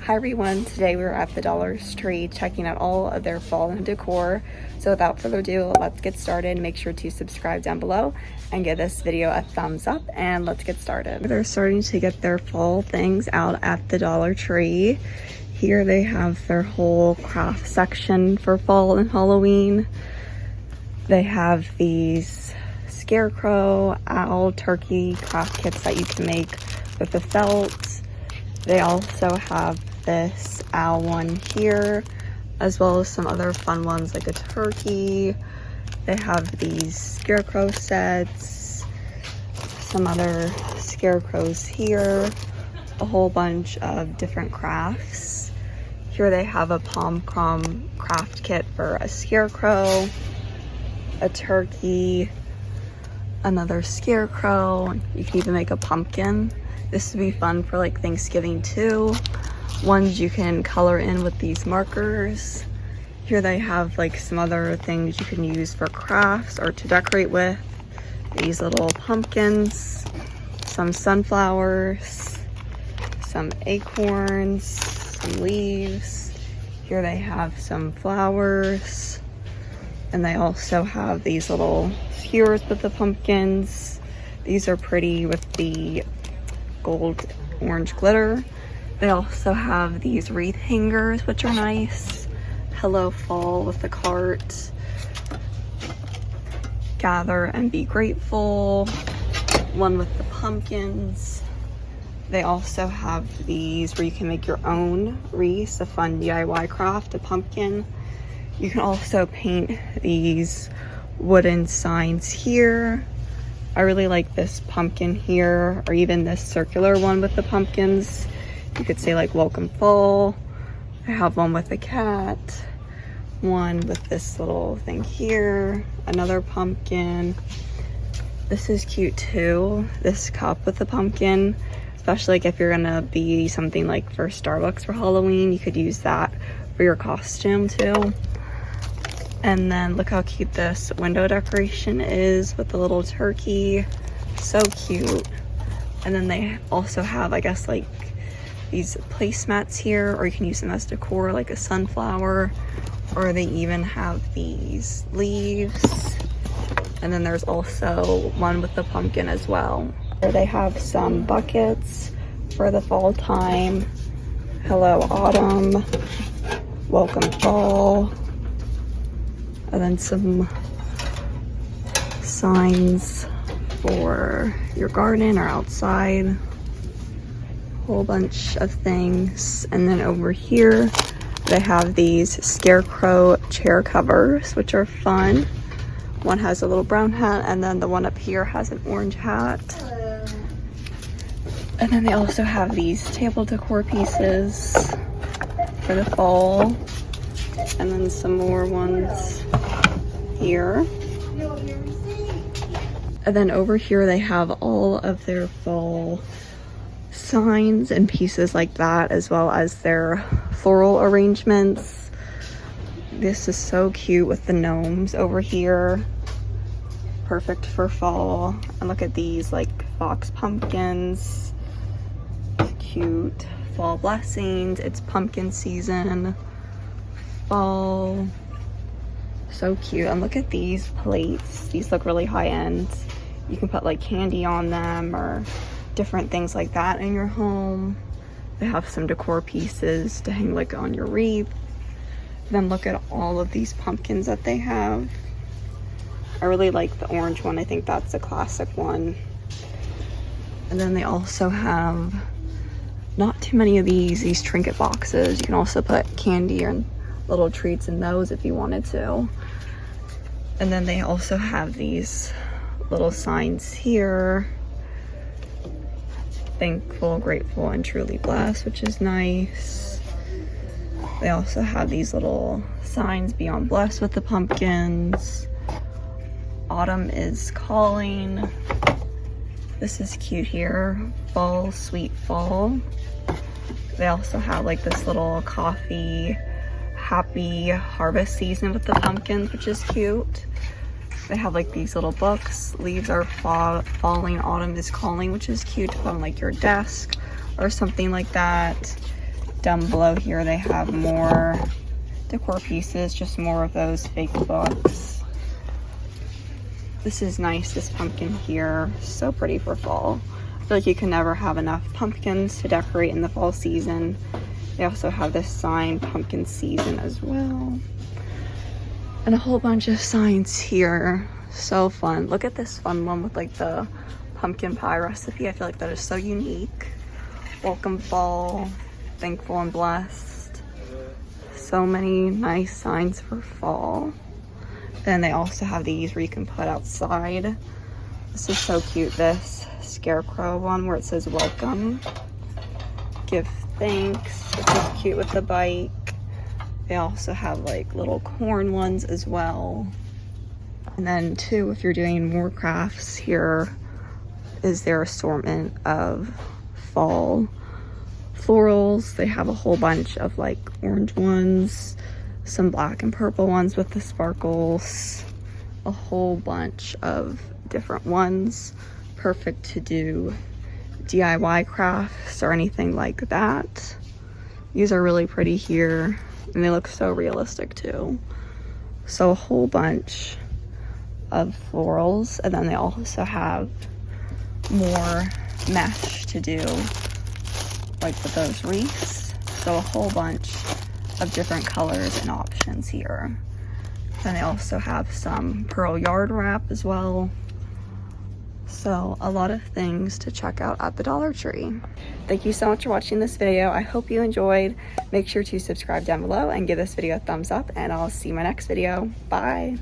Hi everyone, today we were at the Dollar Tree checking out all of their fall decor. So without further ado, let's get started. Make sure to subscribe down below and give this video a thumbs up, and let's get started. They're starting to get their fall things out at the Dollar Tree. Here they have their whole craft section for fall and Halloween. They have these scarecrow, owl, turkey craft kits that you can make with the felt. They also have this owl one here, as well as some other fun ones like a turkey. They have these scarecrow sets, some other scarecrows here, a whole bunch of different crafts. Here they have a pom pom craft kit for a scarecrow, a turkey, another scarecrow. You can even make a pumpkin. This would be fun for like Thanksgiving too. Ones you can color in with these markers. Here they have like some other things you can use for crafts or to decorate with. These little pumpkins, some sunflowers, some acorns, some leaves. Here they have some flowers. And they also have these little skewers with the pumpkins. These are pretty with the gold orange glitter. They also have these wreath hangers, which are nice. Hello Fall with the cart. Gather and be grateful. One with the pumpkins. They also have these where you can make your own wreaths, a fun DIY craft, a pumpkin. You can also paint these wooden signs here. I really like this pumpkin here, or even this circular one with the pumpkins. You could say like welcome fall. I have one with a cat, one with this little thing here, another pumpkin. This is cute too, this cup with the pumpkin, especially like if you're gonna be something like for Starbucks for Halloween, you could use that for your costume too. And then look how cute this window decoration is with the little turkey. So cute. And then they also have, I guess, like these placemats here, or you can use them as decor, like a sunflower, or they even have these leaves. And then there's also one with the pumpkin as well. They have some buckets for the fall time. Hello autumn, welcome fall. And then some signs for your garden or outside. Whole bunch of things. And then over here they have these scarecrow chair covers, which are fun. One has a little brown hat, and then the one up here has an orange hat. And then they also have these table decor pieces for the fall. And then some more ones here. And then over here they have all of their fall signs and pieces like that, as well as their floral arrangements. This is so cute with the gnomes over here. Perfect for fall. And look at these like fox pumpkins. Cute fall blessings. It's pumpkin season. Fall. So cute. And look at these plates. These look really high end. You can put like candy on them or different things like that in your home. They have some decor pieces to hang like on your wreath. Then look at all of these pumpkins that they have. I really like the orange one. I think that's a classic one. And then they also have not too many of these trinket boxes. You can also put candy and little treats in those if you wanted to. And then they also have these little signs here. Thankful, grateful, and truly blessed, which is nice. They also have these little signs, beyond blessed with the pumpkins. Autumn is calling. This is cute here. Fall, sweet fall. They also have like this little coffee, happy harvest season with the pumpkins, which is cute. They have like these little books. Leaves are falling, autumn is calling, which is cute to put on like your desk or something like that. Down below here they have more decor pieces, just more of those fake books. This is nice, this pumpkin here, so pretty for fall. I feel like you can never have enough pumpkins to decorate in the fall season. They also have this sign, pumpkin season, as well. And a whole bunch of signs here. So fun. Look at this fun one with like the pumpkin pie recipe. I feel like that is so unique. Welcome fall, thankful and blessed. So many nice signs for fall. Then they also have these where you can put outside. This is so cute, this scarecrow one where it says welcome. Give thanks, which is cute with the bike. They also have like little corn ones as well. And then too, if you're doing more crafts, here is their assortment of fall florals. They have a whole bunch of like orange ones, some black and purple ones with the sparkles, a whole bunch of different ones. Perfect to do DIY crafts or anything like that. These are really pretty here. And they look so realistic too. So a whole bunch of florals. And then they also have more mesh to do, like with those wreaths. So a whole bunch of different colors and options here. Then they also have some pearl yard wrap as well. So a lot of things to check out at the Dollar Tree. Thank you so much for watching this video. I hope you enjoyed. Make sure to subscribe down below and give this video a thumbs up, and I'll see you in my next video. Bye.